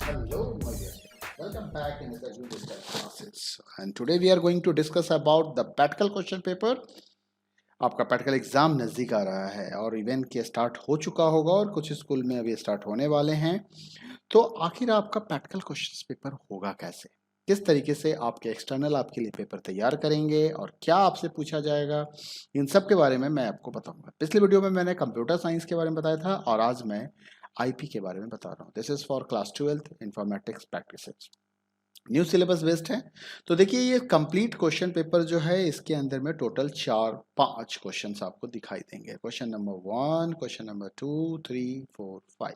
Hello, my dear friends. Welcome back in the new digital classes. And today we are going to discuss about the practical question paper. आपका practical exam नज़दीक आ रहा है और event के start हो चुका होगा और कुछ स्कूल में अभी स्टार्ट होने वाले हैं। तो आखिर आपका प्रैक्टिकल क्वेश्चन पेपर होगा कैसे, किस तरीके से आपके एक्सटर्नल आपके लिए पेपर तैयार करेंगे और क्या आपसे पूछा जाएगा, इन सब के बारे में मैं आपको बताऊंगा। पिछली वीडियो में मैंने कंप्यूटर साइंस के बारे में बताया था और आज मैं आईपी के बारे में बता रहा हूँ। This is for class 12th informatics practices. New syllabus based है। तो देखिए ये कंप्लीट क्वेश्चन पेपर जो है इसके अंदर में टोटल 4-5 क्वेश्चन आपको दिखाई देंगे। Question number 1, question number 2, 3, 4, 5।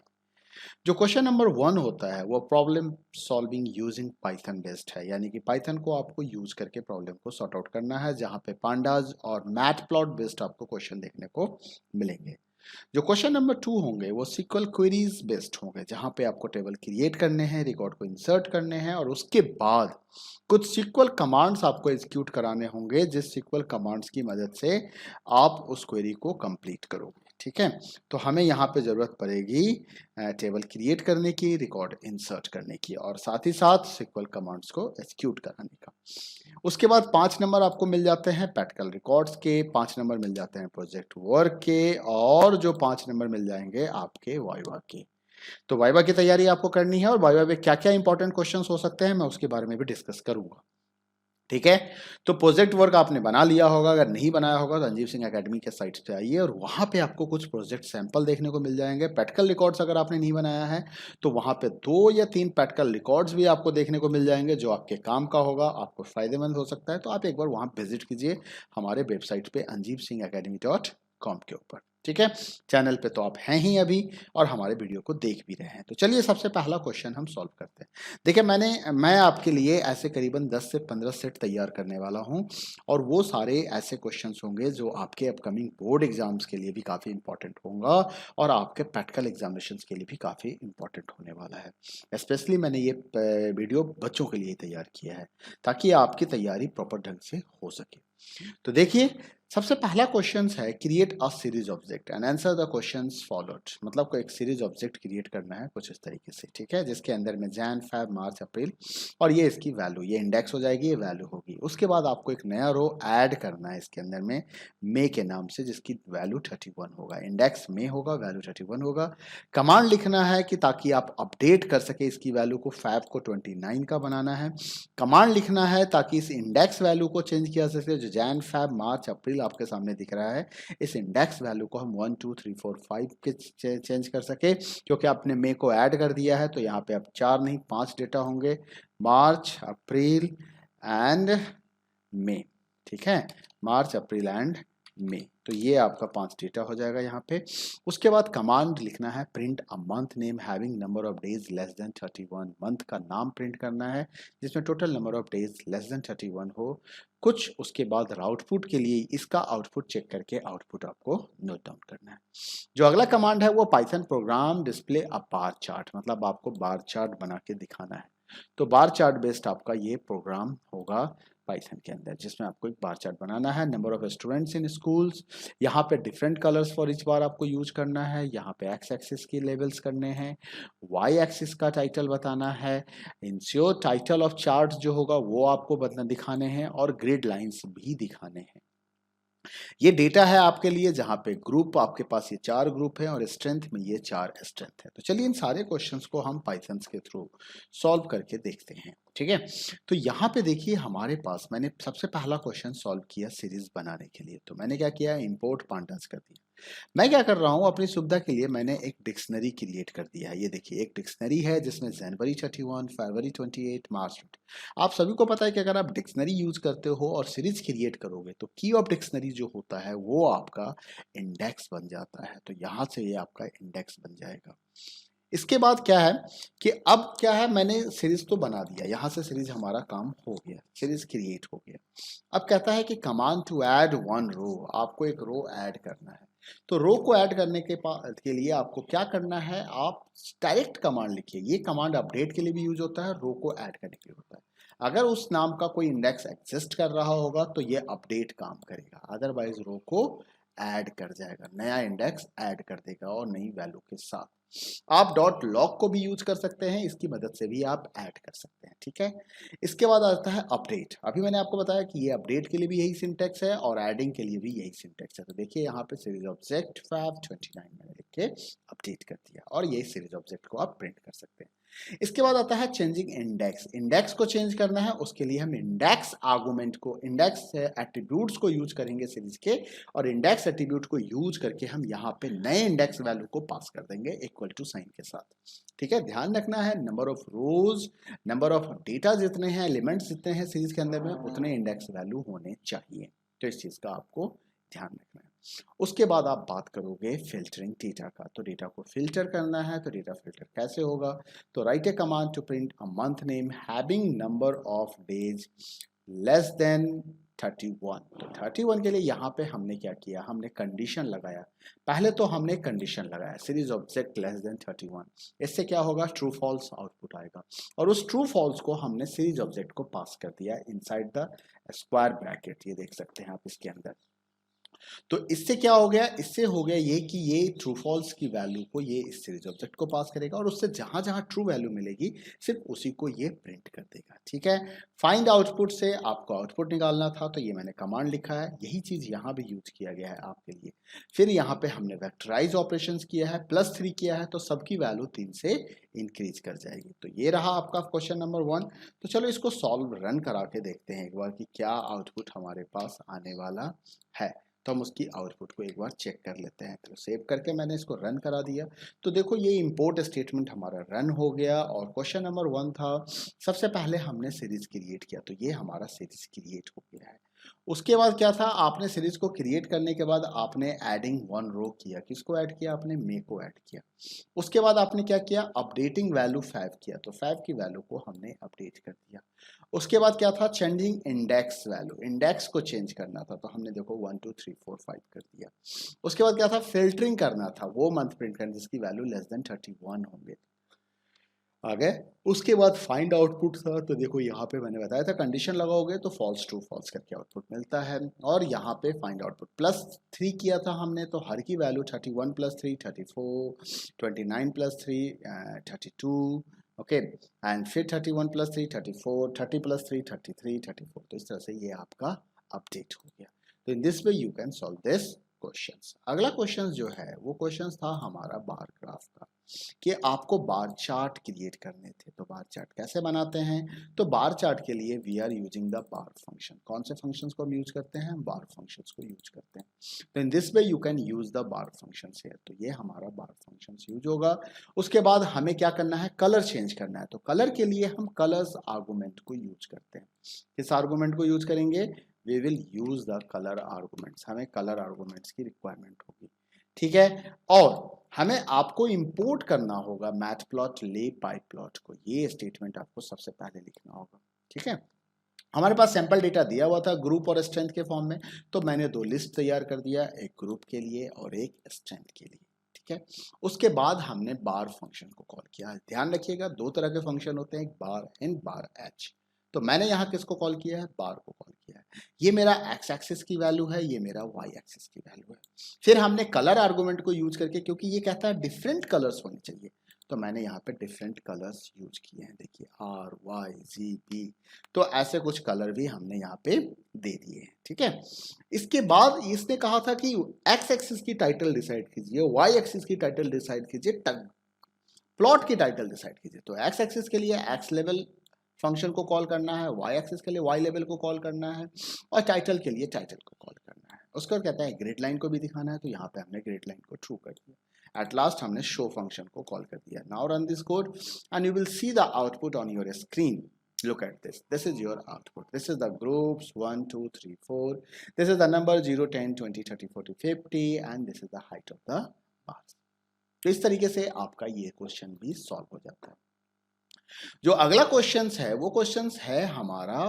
जो क्वेश्चन नंबर 1 होता है वो problem solving using Python based है, यानी कि पाइथन को आपको यूज करके प्रॉब्लम को सॉर्ट आउट करना है, जहां पे पांडाज और मैट प्लॉट बेस्ड आपको क्वेश्चन देखने को मिलेंगे। जो क्वेश्चन नंबर 2 होंगे वो सिक्वल क्वेरीज बेस्ड होंगे, जहां पे आपको टेबल क्रिएट करने हैं, रिकॉर्ड को इंसर्ट करने हैं और उसके बाद कुछ सिक्वल कमांड्स आपको एग्जीक्यूट कराने होंगे, जिस सिक्वल कमांड्स की मदद से आप उस क्वेरी को कंप्लीट करोगे। ठीक है, तो हमें यहाँ पे जरूरत पड़ेगी टेबल क्रिएट करने की, रिकॉर्ड इंसर्ट करने की और साथ ही साथ सिक्वल कमांड्स को एग्जीक्यूट कराने का। उसके बाद 5 नंबर आपको मिल जाते हैं प्रैक्टिकल रिकॉर्ड्स के, 5 नंबर मिल जाते हैं प्रोजेक्ट वर्क के और जो 5 नंबर मिल जाएंगे आपके वाइवा के। तो वाइवा की तैयारी आपको करनी है और वाइवा में क्या क्या इंपॉर्टेंट क्वेश्चंस हो सकते हैं मैं उसके बारे में भी डिस्कस करूंगा। ठीक है, तो प्रोजेक्ट वर्क आपने बना लिया होगा, अगर नहीं बनाया होगा तो संजीव सिंह एकेडमी के साइट पे आइए और वहां पे आपको कुछ प्रोजेक्ट सैंपल देखने को मिल जाएंगे। प्रैक्टिकल रिकॉर्ड्स अगर आपने नहीं बनाया है तो वहां पे 2 या 3 प्रैक्टिकल रिकॉर्ड्स भी आपको देखने को मिल जाएंगे, जो आपके काम का होगा, आपको फायदेमंद हो सकता है। तो आप एक बार वहां विजिट कीजिए हमारे वेबसाइट पे anjeevsingacademy.com के ऊपर। ठीक है, चैनल पे तो आप हैं ही अभी और हमारे वीडियो को देख भी रहे हैं। तो चलिए सबसे पहला क्वेश्चन हम सॉल्व करते हैं। देखिए मैं आपके लिए ऐसे करीबन 10 से 15 सेट तैयार करने वाला हूं और वो सारे ऐसे क्वेश्चंस होंगे जो आपके अपकमिंग बोर्ड एग्जाम्स के लिए भी काफ़ी इंपॉर्टेंट होगा और आपके प्रैक्टिकल एग्जामिनेशंस के लिए भी काफ़ी इंपॉर्टेंट होने वाला है। स्पेशली मैंने ये वीडियो बच्चों के लिए तैयार किया है ताकि आपकी तैयारी प्रॉपर ढंग से हो सके। तो देखिए सबसे पहला क्वेश्चन है create a series object and answer the questions followed. मतलब को एक सीरीज ऑब्जेक्ट क्रिएट करना है कुछ इस तरीके से। ठीक है, जिसके अंदर में जैन, फेब, मार्च, अप्रैल और ये इसकी वैल्यू, ये इंडेक्स हो जाएगी, ये वैल्यू होगी। उसके बाद आपको एक नया रो ऐड करना है इसके अंदर में मे के नाम से, जिसकी वैल्यू 31 होगा। इंडेक्स मे होगा, वैल्यू 31 होगा। कमांड लिखना है कि ताकि आप अपडेट कर सके इसकी वैल्यू को, फैब को 29 का बनाना है। कमांड लिखना है ताकि इस इंडेक्स वैल्यू को चेंज किया जा सके, जो जैन, फैब, मार्च, अप्रैल आपके सामने दिख रहा है, इस इंडेक्स वैल्यू को हम 1 2 3 4 5 के चेंज कर सके। क्योंकि आपने मे को ऐड कर दिया है तो यहाँ पे अब 4 नहीं 5 डेटा होंगे, मार्च, अप्रैल एंड मे। ठीक है, मार्च, अप्रैल एंड मे। तो ये आपका 5 डेटा हो जाएगा यहाँ पे। उसके बाद कमांड लिखना है print a month name having number of days less than 31। Month का नाम प्रिंट करना है जिसमें total number of days less than 31 हो कुछ। उसके बाद आउटपुट के लिए इसका आउटपुट चेक करके आउटपुट आपको नोट डाउन करना है। जो अगला कमांड है वो पाइथन प्रोग्राम डिस्प्ले अ बार चार्ट, मतलब आपको बार चार्ट बना के दिखाना है। तो बार चार्ट बेस्ड आपका ये प्रोग्राम होगा पाइथन के अंदर, जिसमें आपको एक बार चार्ट बनाना है। Number of students in schools, यहाँ पे डिफरेंट कलर्स फॉर इच बार आपको यूज करना है। यहाँ पे एक्स एक्सिस की लेवल्स करने हैं, वाई एक्सिस का टाइटल बताना है, इंश्योर टाइटल ऑफ चार्ट जो होगा वो आपको बदला दिखाने हैं और ग्रिड लाइंस भी दिखाने हैं। ये डेटा है आपके लिए, जहां पे ग्रुप आपके पास ये 4 ग्रुप है और स्ट्रेंथ में ये 4 स्ट्रेंथ है। तो चलिए इन सारे क्वेश्चंस को हम पाइथन के थ्रू सॉल्व करके देखते हैं। ठीक है, तो यहाँ पे देखिए हमारे पास मैंने सबसे पहला क्वेश्चन सॉल्व किया सीरीज बनाने के लिए। तो मैंने क्या किया, इंपोर्ट पांडास कर दिया। मैं क्या कर रहा हूं अपनी सुविधा के लिए, मैंने एक डिक्शनरी क्रिएट कर दिया है। ये देखिए एक डिक्शनरी है जिसमें जनवरी 31, फरवरी 28, मार्च 20। आप सभी को पता है कि अगर आप डिक्शनरी यूज करते हो और सीरीज क्रिएट करोगे तो की ऑफ डिक्शनरी जो होता है वो आपका इंडेक्स बन जाता है। तो यहां से ये आपका इंडेक्स बन जाएगा। इसके बाद क्या है कि अब क्या है, मैंने सीरीज तो बना दिया, यहां से सीरीज हमारा काम हो गया, सीरीज क्रिएट हो गया। अब कहता है कि command to add one row, आपको एक रो ऐड करना है। तो रो को ऐड करने के लिए आपको क्या करना है, आप डायरेक्ट कमांड लिखिए। ये कमांड अपडेट के लिए भी यूज होता है, रो को ऐड करने के लिए होता है। अगर उस नाम का कोई इंडेक्स एग्जिस्ट कर रहा होगा तो ये अपडेट काम करेगा, अदरवाइज रो को ऐड कर जाएगा, नया इंडेक्स ऐड कर देगा और नई वैल्यू के साथ। आप डॉट लॉग को भी यूज कर सकते हैं, इसकी मदद से भी आप ऐड कर सकते हैं, ठीक है। इसके बाद आता है अपडेट। अभी मैंने आपको बताया कि ये अपडेट के लिए भी यही सिंटेक्स है और एडिंग के लिए भी यही सिंटेक्स है। तो देखिए यहाँ पे सीरीज ऑब्जेक्ट फैब 29 मैंने लिख के अपडेट कर दिया और ये सीरीज ऑब्जेक्ट को आप प्रिंट कर सकते हैं। इसके बाद आता है चेंजिंग इंडेक्स। इंडेक्स को चेंज करना है, उसके लिए हम इंडेक्स आर्गुमेंट को, इंडेक्स एट्रीब्यूट्स को यूज करेंगे सीरीज के, और इंडेक्स एट्रीब्यूट को यूज करके हम यहाँ पे नए इंडेक्स वैल्यू को पास कर देंगे इक्वल टू साइन के साथ, ठीक है। ध्यान रखना है number of rose, number of data जितने हैं, एलिमेंट्स जितने हैं सीरीज के अंदर में, उतने इंडेक्स वैल्यू होने चाहिए। तो इस चीज का आपको ध्यान रखना है। उसके बाद आप बात करोगे फिल्टरिंग डेटा का। तो डेटा को फिल्टर करना है, तो डेटा फिल्टर कैसे होगा? तो write a command to print a month name having number of days less than 31। तो 31 के लिए यहाँ पे हमने क्या किया, हमने कंडीशन लगाया। पहले तो हमने कंडीशन लगाया सीरीज ऑब्जेक्ट लेस देन 31। इससे क्या होगा, ट्रू फॉल्स आउटपुट आएगा, और उस ट्रू फॉल्स को हमने सीरीज ऑब्जेक्ट को पास कर दिया इनसाइड द स्क्वायर ब्रैकेट। ये देख सकते हैं आप इसके अंदर। तो इससे क्या हो गया, इससे हो गया ये कि ये ट्रू फॉल्स की वैल्यू को ये इस सीरीज ऑब्जेक्ट को पास करेगा और उससे जहां जहां ट्रू वैल्यू मिलेगी सिर्फ उसी को ये प्रिंट कर देगा, ठीक है। फाइंड आउटपुट से आपको आउटपुट निकालना था, तो ये मैंने कमांड लिखा है, यही चीज यहाँ भी यूज किया गया है आपके लिए। फिर यहाँ पे हमने वेक्टराइज ऑपरेशन किया है, +3 किया है, तो सबकी वैल्यू 3 से इंक्रीज कर जाएगी। तो ये रहा आपका क्वेश्चन नंबर 1। तो चलो इसको सॉल्व रन करा के देखते हैं एक बार कि क्या आउटपुट हमारे पास आने वाला है। तो हम उसकी आउटपुट को एक बार चेक कर लेते हैं। तो सेव करके मैंने इसको रन करा दिया। तो देखो ये इंपोर्ट स्टेटमेंट हमारा रन हो गया और क्वेश्चन नंबर 1 था, सबसे पहले हमने सीरीज क्रिएट किया, तो ये हमारा सीरीज क्रिएट हो गया है। उसके बाद क्या था, आपने सीरीज को क्रिएट करने के बाद आपने एडिंग 1 रो किया। किसको ऐड किया, आपने मे को ऐड किया। उसके बाद आपने क्या किया, अपडेटिंग वैल्यू 5 किया, तो 5 की वैल्यू को हमने अपडेट कर दिया। उसके बाद क्या था, चेंजिंग इंडेक्स वैल्यू, इंडेक्स को चेंज करना था, तो हमने देखो 1 2 3 4 5 कर दिया। उसके बाद क्या था, फिल्टरिंग करना था, वो मंथ प्रिंट करना जिसकी वैल्यू लेस देन 31 होंगे, आ गए। उसके बाद फाइंड आउटपुट था, तो देखो यहाँ पे मैंने बताया था कंडीशन लगाओगे तो फॉल्स ट्रू फॉल्स करके आउटपुट मिलता है। और यहाँ पे फाइंड आउटपुट +3 किया था हमने, तो हर की वैल्यू 31 + 3 34, 29 + 3 32, ओके, एंड फिर 31 + 3 34, 30 + 3 33 34। तो इस तरह से ये आपका अपडेट हो गया। तो in this way you can solve this questions. अगला क्वेश्चन जो है वो क्वेश्चन था हमारा बार ग्राफ का, कि आपको बार चार्ट क्रिएट करने थे। तो बार चार्ट कैसे बनाते हैं, तो बार चार्ट के लिए we are using the bar function. कौन से फंक्शंस को हम यूज करते हैं, बार फंक्शंस को यूज करते हैं। तो in this way you can use the bar functions here. तो ये हमारा बार फंक्शंस यूज होगा। उसके बाद हमें क्या करना है, कलर चेंज करना है। तो कलर के लिए हम कलर्स आर्गुमेंट को यूज करते हैं। किस आर्गुमेंट को यूज करेंगे, we will use the colour arguments. हमें कलर आर्गुमेंट्स की रिक्वायरमेंट होगी, ठीक है। और हमें आपको इंपोर्ट करना होगा मैटप्लॉटलिब पाइप्लॉट को। ये स्टेटमेंट आपको सबसे पहले लिखना होगा, ठीक है। हमारे पास सैंपल डेटा दिया हुआ था ग्रुप और स्ट्रेंथ के फॉर्म में, तो मैंने 2 लिस्ट तैयार कर दिया, एक ग्रुप के लिए और एक स्ट्रेंथ के लिए, ठीक है। उसके बाद हमने बार फंक्शन को कॉल किया। ध्यान रखिएगा 2 तरह के फंक्शन होते हैं, एक बार इन बार एच। तो मैंने यहाँ किसको कॉल किया है, बार को कॉल किया है। ये मेरा एक्स एक्सिस की वैल्यू है, ये मेरा वाई एक्सिस की वैल्यू है। फिर हमने कलर आर्गुमेंट को यूज करके, क्योंकि ये कहता है डिफरेंट कलर्स होने चाहिए, तो मैंने यहाँ पे डिफरेंट कलर्स यूज किए हैं। देखिए आर वाई जी बी, तो ऐसे कुछ कलर भी हमने यहाँ पे दे दिए हैं, ठीक है। इसके बाद इसने कहा था कि एक्स एक्सिस की टाइटल डिसाइड कीजिए, वाई एक्सिस की टाइटल डिसाइड कीजिए, प्लॉट की टाइटल डिसाइड कीजिए। तो एक्स एक्सिस के लिए एक्स लेवल फंक्शन को कॉल करना है, वाई एक्सिस के लिए वाई लेवल को कॉल करना है, और टाइटल के लिए टाइटल को कॉल करना है। उसको कहता है ग्रिड लाइन को भी दिखाना है, तो यहाँ पे हमने ग्रिड लाइन को ट्रू कर दिया। एट लास्ट हमने शो फंक्शन को कॉल कर दिया। Now run this code and you will see the output on your screen. Look at this. This is your output. This is the groups 1 2 3 4. This is the number 0 10 20 30 40 50 and this is the height of the bars. तो इस तरीके से आपका ये question भी solve हो जाता है। जो अगला क्वेश्चन है वो क्वेश्चन है हमारा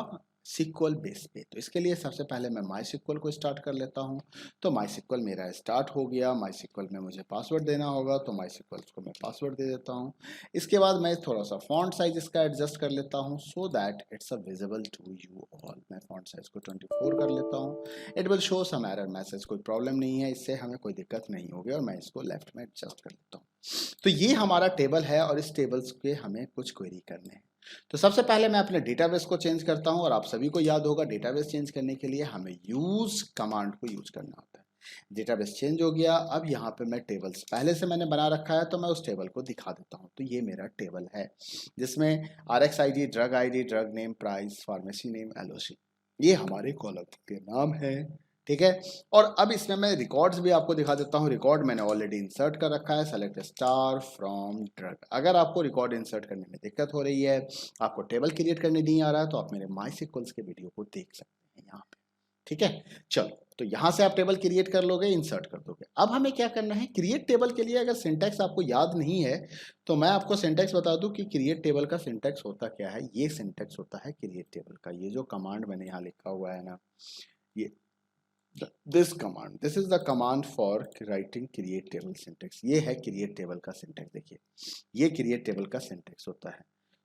SQL बेस पे। तो इसके लिए सबसे पहले मैं MySQL को स्टार्ट कर लेता हूँ। तो MySQL मेरा स्टार्ट हो गया। MySQL में मुझे पासवर्ड देना होगा, तो MySQL को मैं पासवर्ड दे देता हूँ। इसके बाद मैं थोड़ा सा फॉन्ट साइज इसका एडजस्ट कर लेता हूँ so that it's a visible to you all. मैं फॉन्ट साइज को 24 कर लेता हूँ। It will show some error message, कोई प्रॉब्लम नहीं है, इससे हमें कोई दिक्कत नहीं होगी। और मैं इसको लेफ्ट में एडजस्ट कर लेता हूँ। तो ये हमारा टेबल है और इस टेबल्स के हमें कुछ क्वेरी करने हैं। तो सबसे पहले मैं अपने डेटाबेस को चेंज करता हूं। और आप सभी को याद होगा डेटाबेस चेंज करने के लिए हमें यूज कमांड को यूज करना होता है। डेटाबेस चेंज हो गया। अब यहाँ पे मैं टेबल्स पहले से मैंने बना रखा है, तो मैं उस टेबल को दिखा देता हूँ। तो ये मेरा टेबल है जिसमें RX ID, drug name, price, pharmacy name, LOC, ये हमारे कॉलम के नाम है। ठीक है। और अब इसमें मैं रिकॉर्ड्स भी आपको दिखा देता हूँ। रिकॉर्ड मैंने ऑलरेडी इंसर्ट कर रखा है, सेलेक्ट स्टार फ्रॉम ड्रग। अगर आपको रिकॉर्ड इंसर्ट करने में दिक्कत हो रही है, आपको टेबल क्रिएट करने नहीं आ रहा है, तो आप मेरे MySQL के वीडियो को देख सकते हैं यहाँ पे। ठीक है। चलो, तो यहाँ से आप टेबल क्रिएट कर लोगे, इंसर्ट कर दोगे। अब हमें क्या करना है, क्रिएट टेबल के लिए अगर सिंटैक्स आपको याद नहीं है तो मैं आपको सिंटैक्स बता दूं कि क्रिएट टेबल का सिंटैक्स होता क्या है। ये सिंटैक्स होता है क्रिएट टेबल का। ये जो कमांड मैंने यहाँ लिखा हुआ है ना, ये this is the command for writing create table syntax। ये है create table का syntax। देखिए, ये create table का syntax होता है।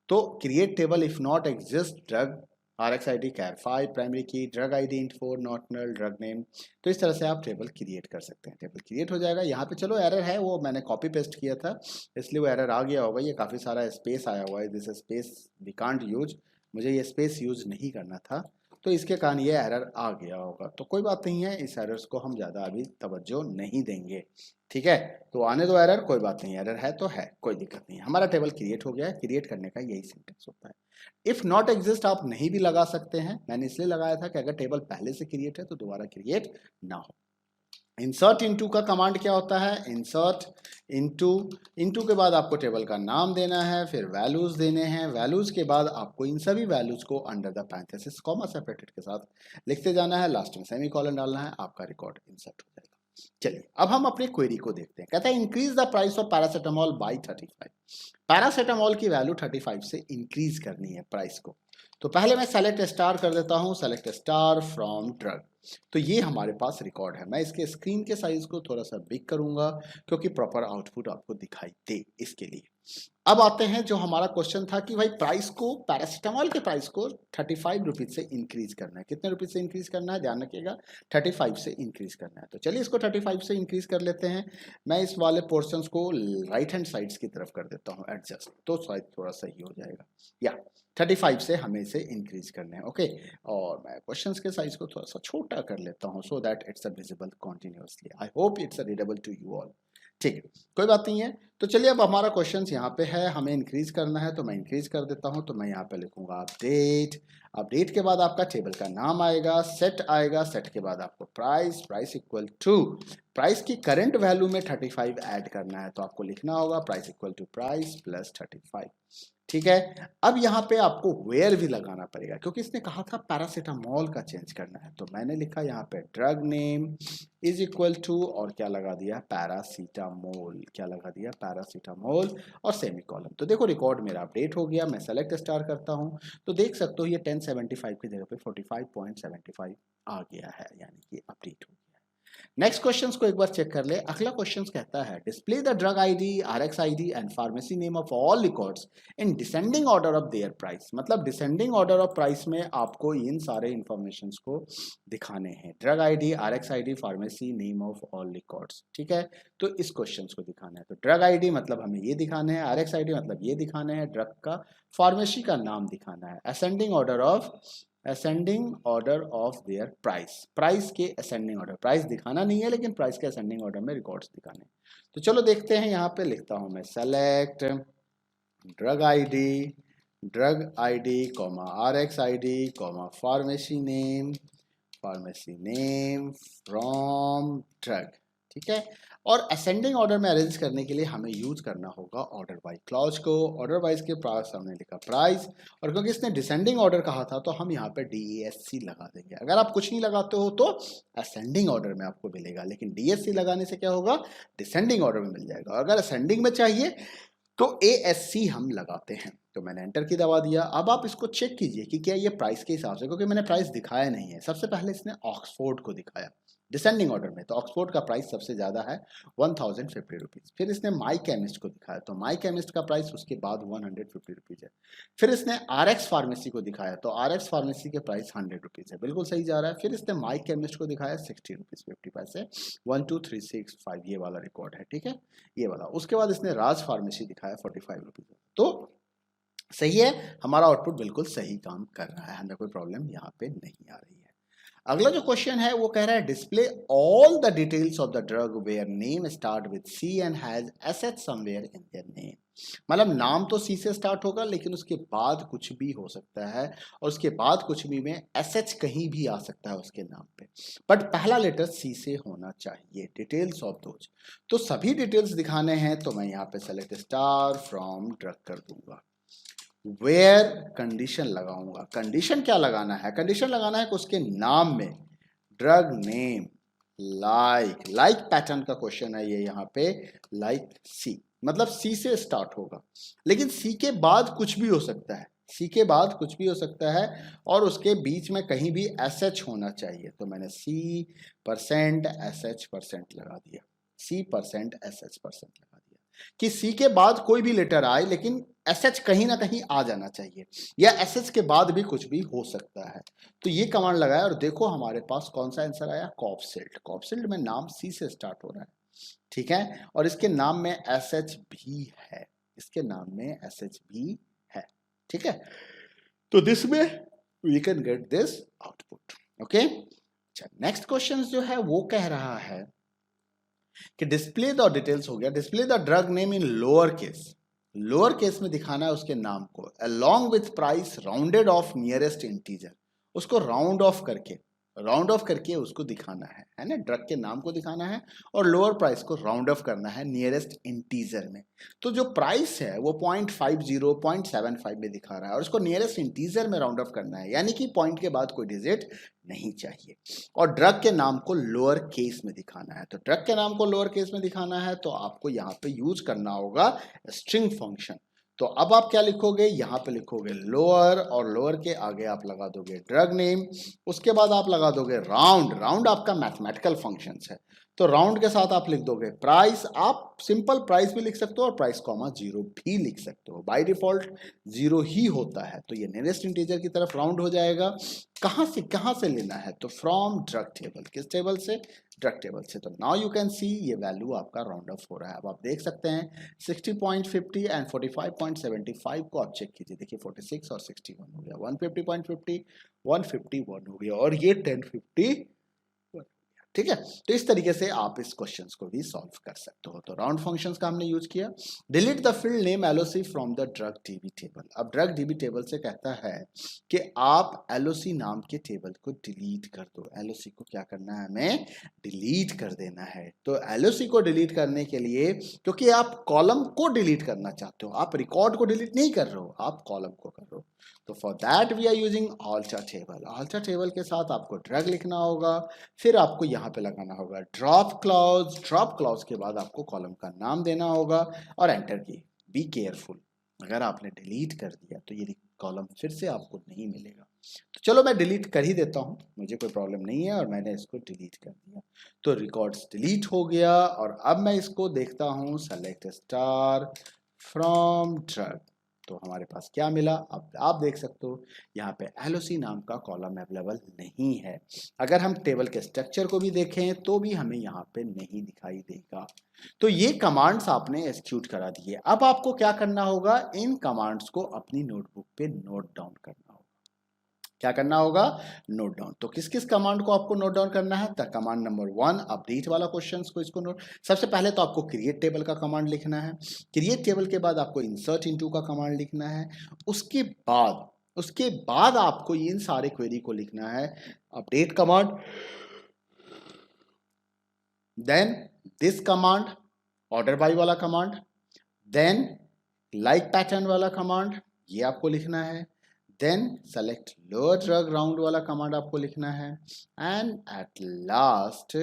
तो create table if not exist drug RX ID char 5 primary key drug ID int 4 not null drug name। तो इस तरह से आप टेबल क्रिएट कर सकते हैं। टेबल क्रिएट हो जाएगा। यहाँ पे चलो एरर है, वो मैंने कॉपी पेस्ट किया था इसलिए वो एरर आ गया होगा। ये काफ़ी सारा स्पेस आया हुआ है, this space we can't use. मुझे ये स्पेस यूज नहीं करना था, तो इसके कारण ये एरर आ गया होगा। तो कोई बात नहीं है, इस एरर्स को हम ज़्यादा अभी तवज्जो नहीं देंगे। ठीक है। तो आने दो एरर, कोई बात नहीं, एरर है तो है, कोई दिक्कत नहीं। हमारा टेबल क्रिएट हो गया है। क्रिएट करने का यही सिंटेक्स होता है। इफ नॉट एग्जिस्ट आप नहीं भी लगा सकते हैं। मैंने इसलिए लगाया था कि अगर टेबल पहले से क्रिएट है तो दोबारा क्रिएट ना हो। इंसर्ट इनटू का कमांड क्या होता है, इंसर्ट इनटू, इनटू के बाद आपको टेबल का नाम देना है, फिर वैल्यूज देने हैं। वैल्यूज के बाद आपको इन सभी वैल्यूज को under the parenthesis comma separated के साथ लिखते जाना है। लास्ट में सेमीकोलन डालना है, आपका रिकॉर्ड इंसर्ट हो जाएगा। चलिए, अब हम अपनी क्वेरी को देखते हैं। कहता है increase the price of paracetamol by 35। Paracetamol की वैल्यू 35 से इंक्रीज करनी है प्राइस को। तो पहले मैं सेलेक्ट स्टार कर देता हूं, सेलेक्ट स्टार फ्रॉम ड्रग। तो ये हमारे पास रिकॉर्ड है। मैं इसके स्क्रीन के साइज को थोड़ा सा बिग करूंगा क्योंकि प्रॉपर आउटपुट आपको दिखाई दे इसके लिए। अब आते हैं, जो हमारा क्वेश्चन था कि भाई प्राइस को, पैरासिटामोल के प्राइस को 35 रुपीज से इंक्रीज करना है। कितने रुपीज से इंक्रीज करना है, ध्यान रखिएगा, 35 से इंक्रीज करना है। तो चलिए इसको 35 से इंक्रीज कर लेते हैं। मैं इस वाले पोर्शन को राइट हैंड साइड्स की तरफ कर देता हूँ एडजस्ट, तो शायद थोड़ा सही हो जाएगा। या 35 से हमें इसे इंक्रीज करना है। ओके। और मैं क्वेश्चंस के साइज को थोड़ा सा छोटा कर लेता हूँ so that it's a visible continuously. I hope it's a readable to you all. ठीक है, कोई बात नहीं है। तो चलिए, अब हमारा क्वेश्चन यहाँ पे है, हमें इंक्रीज करना है, तो मैं इंक्रीज कर देता हूँ। तो मैं यहाँ पे लिखूंगा अपडेट। अपडेट के बाद आपका टेबल का नाम आएगा, सेट आएगा, सेट के बाद आपको price, price equal to, price की करंट वैल्यू में 35 ऐड करना है। तो आपको लिखना होगा price equal to price plus 35। ठीक है। अब यहाँ पे आपको वेयर भी लगाना पड़ेगा क्योंकि इसने कहा था पैरासिटामोल का चेंज करना है। तो मैंने लिखा यहाँ पे drug name is equal to, और क्या लगा दिया, पैरासीटामोल। क्या लगा दिया, पैरासीटामोल, और सेमीकोलन। तो देखो रिकॉर्ड मेरा अपडेट हो गया। मैं सेलेक्ट स्टार करता हूँ तो देख सकते हो ये 1075 की जगह पे 45.75 आ गया है, यानी कि अपडेट हो गया। नेक्स्ट क्वेश्चंस को एक बार चेक कर ले। अगला क्वेश्चन कहता है display the drug ID, RX ID and pharmacy name of all records in descending order of their price. मतलब डिसेंडिंग ऑर्डर ऑफ प्राइस में आपको इन सारे इंफॉर्मेशन को दिखाने हैं। Drug ID, RX ID, pharmacy name of all records. ठीक है। तो इस क्वेश्चन को दिखाना है। तो ड्रग ID मतलब हमें ये दिखाना है, RX ID मतलब ये दिखाना है ड्रग का, फार्मेसी का नाम दिखाना है। Ascending order of their price, price के असेंडिंग ऑर्डर, प्राइस दिखाना नहीं है लेकिन प्राइस के असेंडिंग ऑर्डर में रिकॉर्ड्स दिखाने। तो चलो देखते हैं, यहाँ पे लिखता हूं मैं select drug ID comma RX ID comma pharmacy name from drug. ठीक है। और असेंडिंग ऑर्डर में अरेंज करने के लिए हमें यूज करना होगा ऑर्डर बाय क्लॉज को। ऑर्डर वाइज के पास हमने लिखा प्राइस, और क्योंकि इसने डिसेंडिंग ऑर्डर कहा था तो हम यहाँ पे DASC लगा देंगे। अगर आप कुछ नहीं लगाते हो तो असेंडिंग ऑर्डर में आपको मिलेगा, लेकिन DSC लगाने से क्या होगा, डिसेंडिंग ऑर्डर में मिल जाएगा। अगर असेंडिंग में चाहिए तो ASC हम लगाते हैं। तो मैंने एंटर की दबा दिया। अब आप इसको चेक कीजिए कि क्या ये प्राइस के हिसाब से, क्योंकि मैंने प्राइस दिखाया नहीं है। सबसे पहले इसने ऑक्सफोर्ड को दिखाया डिसेंडिंग ऑर्डर में, तो ऑक्सफोर्ड का प्राइस सबसे ज़्यादा है 1050 रुपीज़। फिर इसने माई केमिस्ट को दिखाया, तो माई केमिस्ट का प्राइस उसके बाद 150 रुपीज़ है। फिर इसने आर एक्स फार्मेसी को दिखाया, तो आर एक्स फार्मेसी के प्राइस 100 रुपीज़ है, बिल्कुल सही जा रहा है। फिर इसने माई केमिस्ट को दिखाया 60 रुपीज़ 50 पैसे, 1 2 3 6 5 ये वाला रिकॉर्ड है, ठीक है, ये वाला। उसके बाद इसने राज फार्मेसी दिखाया 45 रुपीज़। तो सही है, हमारा आउटपुट बिल्कुल सही काम कर रहा है, हमें कोई प्रॉब्लम यहाँ पे नहीं आ रही है। अगला जो क्वेश्चन है वो कह रहा है display all the details of the drug where name start with C and has S H somewhere in their name. मतलब नाम तो सी से स्टार्ट होगा, लेकिन उसके बाद कुछ भी हो सकता है, और उसके बाद कुछ भी में एसएच कहीं भी आ सकता है उसके नाम पे, बट पहला लेटर सी से होना चाहिए। डिटेल्स ऑफ दोज, तो सभी डिटेल्स दिखाने हैं, तो मैं यहाँ पे सेलेक्ट स्टार फ्रॉम ड्रग कर दूंगा। वेयर कंडीशन लगाऊंगा। कंडीशन क्या लगाना है? कंडीशन लगाना है कि उसके नाम में ड्रग नेम लाइक पैटर्न का क्वेश्चन है ये यहाँ पे, लाइक सी, मतलब सी से स्टार्ट होगा, लेकिन सी के बाद कुछ भी हो सकता है, सी के बाद कुछ भी हो सकता है, और उसके बीच में कहीं भी एस एच होना चाहिए। तो मैंने C percent S H percent लगा दिया, C percent S H percent लगा दिया, कि सी के बाद कोई भी लेटर आए लेकिन एस एच कहीं ना कहीं आ जाना चाहिए, या एस एच के बाद भी कुछ भी हो सकता है। तो ये कमांड लगाया और देखो हमारे पास कौन सा आंसर आया, कॉपसिल्ड। कॉपसिल्ड में नाम सी से स्टार्ट हो रहा है, ठीक है, और इसके नाम में एस एच भी है, इसके नाम में एस एच भी है, ठीक है। तो दिस में we can get this output, okay. Next question जो है वो कह रहा है कि डिस्प्ले द डिटेल्स हो गया, display the drug name in lower case, lower case में दिखाना है उसके नाम को, along with price rounded off nearest integer, उसको राउंड ऑफ करके उसको दिखाना है ना, ड्रग के नाम को दिखाना है और लोअर प्राइस को राउंड ऑफ करना है नियरेस्ट इंटीजर में। तो जो प्राइस है वो 0.50 0.75 में दिखा रहा है, और उसको नियरेस्ट इंटीजर में राउंड ऑफ करना है, यानी कि पॉइंट के बाद कोई डिजिट नहीं चाहिए, और ड्रग के नाम को लोअर केस में दिखाना है। तो ड्रग के नाम को लोअर केस में दिखाना है तो आपको यहाँ पे यूज करना होगा स्ट्रिंग फंक्शन। तो अब आप क्या लिखोगे, यहाँ पे लिखोगे लोअर, और लोअर के आगे आप लगा दोगे ड्रग नेम, उसके बाद आप लगा दोगे राउंड, राउंड आपका मैथमेटिकल फंक्शंस है, तो राउंड के साथ आप लिख दोगे प्राइस, आप सिंपल प्राइस भी लिख सकते हो और प्राइस कॉमा जीरो भी लिख सकते हो, बाय डिफॉल्ट जीरो ही होता है, तो ये नियरेस्ट इंटीजर की तरफ राउंड हो जाएगा। कहाँ से लेना है, तो फ्रॉम ड्रग टेबल, किस टेबल से, ड्रग टेबल से। तो नाउ यू कैन सी ये वैल्यू आपका राउंड ऑफ हो रहा है। अब आप देख सकते हैं 60.50 एंड 45.75 को आप चेक कीजिए, देखिए 46 और 61 हो गया, 150.50 151 हो गया, और ये 1050, ठीक है। तो इस तरीके से आप इस क्वेश्चंस को भी सॉल्व कर सकते हो। तो राउंड फंक्शंस का हमने यूज किया। Delete the field name LOC from the drug dB table. अब ड्रग डीबी टेबल से कहता है कि आप एलओसी नाम के टेबल को डिलीट कर दो। एलओसी को क्या करना है, हमें डिलीट कर देना है। तो एलओसी को डिलीट करने के लिए, क्योंकि आप कॉलम को डिलीट करना चाहते हो, आप रिकॉर्ड को डिलीट नहीं कर रहे हो, आप कॉलम को कर रहे हो, तो for that we are using alter table. Alter table के साथ आपको ड्रग लिखना होगा, फिर आपको यहाँ पे लगाना होगा ड्रॉप क्लॉज, ड्रॉप क्लॉज के बाद आपको कॉलम का नाम देना होगा और एंटर की। बी केयरफुल, अगर आपने डिलीट कर दिया तो ये कॉलम फिर से आपको नहीं मिलेगा। तो चलो मैं डिलीट कर ही देता हूँ, मुझे कोई प्रॉब्लम नहीं है, और मैंने इसको डिलीट कर दिया, तो रिकॉर्ड्स डिलीट हो गया। और अब मैं इसको देखता हूँ, सेलेक्ट स्टार फ्रॉम ड्रग, तो हमारे पास क्या मिला, अब आप देख सकते हो यहाँ पे एलओसी नाम का कॉलम अवेलेबल नहीं है। अगर हम टेबल के स्ट्रक्चर को भी देखें तो भी हमें यहाँ पे नहीं दिखाई देगा। तो ये कमांड्स आपने एक्सिक्यूट करा दिए। अब आपको क्या करना होगा, इन कमांड्स को अपनी नोटबुक पे नोट डाउन करना होगा। क्या करना होगा, नोट डाउन। तो किस किस कमांड को आपको नोट डाउन करना है, कमांड नंबर 1 अपडेट वाला क्वेश्चन को, इसको नोट, सबसे पहले तो आपको क्रिएट टेबल का कमांड लिखना है, क्रिएट टेबल के बाद आपको इंसर्ट इनटू का कमांड लिखना है, उसके बाद आपको इन सारे क्वेरी को लिखना है, update command, then this command, order by वाला कमांड, देन लाइक पैटर्न वाला कमांड, ये आपको लिखना है, then select lower drug round वाला कमांड आपको लिखना है, एंड एट लास्ट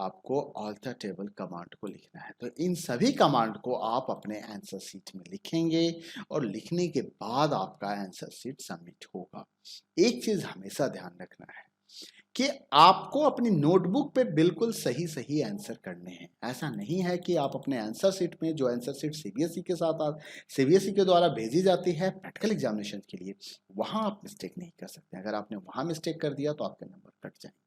आपको ऑल्टर टेबल कमांड को लिखना है। तो इन सभी कमांड को आप अपने आंसर शीट में लिखेंगे और लिखने के बाद आपका आंसर शीट सबमिट होगा। एक चीज हमेशा ध्यान रखना है कि आपको अपनी नोटबुक पे बिल्कुल सही सही आंसर करने हैं। ऐसा नहीं है कि आप अपने आंसर शीट में, जो आंसर शीट सीबीएसई के साथ सीबीएसई के द्वारा भेजी जाती है प्रैक्टिकल एग्जामिनेशन के लिए, वहां आप मिस्टेक नहीं कर सकते। अगर आपने वहां मिस्टेक कर दिया तो आपके नंबर कट जाएंगे।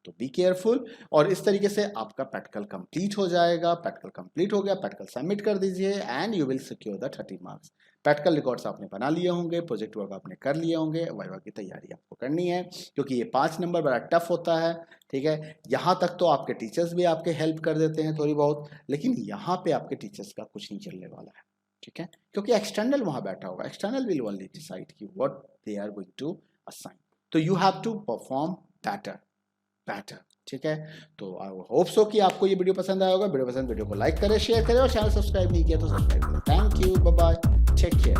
तो बी केयरफुल। और इस तरीके से आपका प्रैक्टिकल कंप्लीट हो जाएगा। प्रैक्टिकल कंप्लीट हो गया, प्रैक्टिकल सबमिट कर दीजिए and you will secure the 30 marks. Practical records आपने बना लिए होंगे, प्रोजेक्ट वर्क आपने कर लिए होंगे, वाइवा की तैयारी आपको करनी है क्योंकि ये 5 नंबर बड़ा टफ होता है। ठीक है, यहाँ तक तो आपके टीचर्स भी आपके हेल्प कर देते हैं थोड़ी बहुत, लेकिन यहाँ पे आपके टीचर्स का कुछ नहीं चलने वाला है। ठीक है, क्योंकि एक्सटर्नल वहां बैठा होगा। एक्सटर्नल विल ओनली डिसाइड कि what they are going to assign. तो you have to perform better. ठीक है, तो आई होप सो कि आपको ये वीडियो पसंद आया होगा। वीडियो को लाइक करें, शेयर करें और चैनल सब्सक्राइब नहीं किया तो सब्सक्राइब करें। Thank you, bye bye, take care.